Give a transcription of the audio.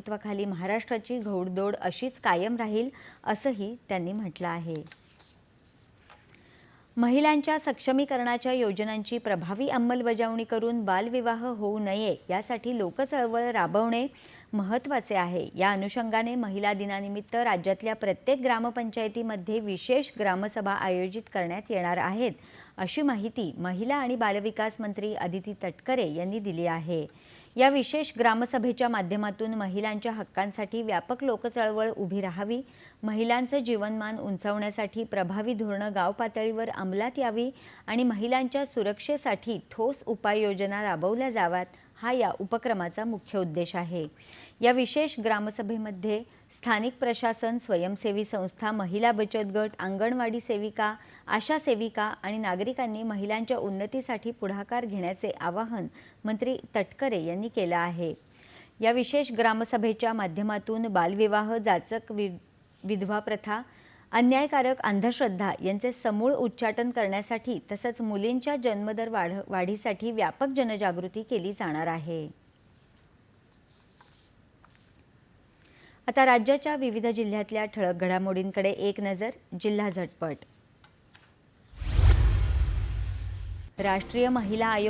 नेतृत्वाखाली महाराष्ट्राची घोडदौड अशीच कायम राहील असंही त्यांनी म्हटलं आहे। महिलांच्या सक्षमीकरणाच्या योजनांची प्रभावी अंमलबजावणी करून बालविवाह होऊ नये यासाठी लोकचळवळ राबवणे महत्त्वाचे आहे। या अनुषंगाने महिला दिनानिमित्त राज्यातल्या प्रत्येक ग्रामपंचायतीमध्ये विशेष ग्रामसभा आयोजित करण्यात येणार आहेत, अशी माहिती महिला आणि बालविकास मंत्री अदिती तटकरे यांनी दिली आहे। या विशेष ग्रामसभेच्या माध्यमातून महिलांच्या हक्कांसाठी व्यापक लोकचळवळ उभी राहावी, महिलांचं जीवनमान उंचावण्यासाठी प्रभावी धोरणं गाव पातळीवर अंमलात यावी आणि महिलांच्या सुरक्षेसाठी ठोस उपाययोजना राबवल्या जाव्यात, हा या उपक्रमाचा मुख्य उद्देश आहे। या विशेष ग्रामसभेमध्ये स्थानिक प्रशासन, स्वयंसेवी संस्था, महिला बचत गट, अंगणवाडी सेविका, आशा सेविका आणि नागरिकांनी महिलांच्या उन्नतीसाठी पुढाकार घेण्याचे आवाहन मंत्री तटकरे यांनी केलं आहे। या विशेष ग्रामसभेच्या माध्यमातून बालविवाह, जाचक विधवा प्रथा, अन्यायकारक अंधश्रद्धा यांचे समूळ उच्चाटन करण्यासाठी तसंच मुलींच्या जन्मदर वाढीसाठी व्यापक जनजागृती केली जाणार आहे। आता राज्याच्या विविध जिल्ह्यातल्या ठळक घडामोडींकडे एक नजर। जिल्हा झटपट। राष्ट्रीय महिला आयोग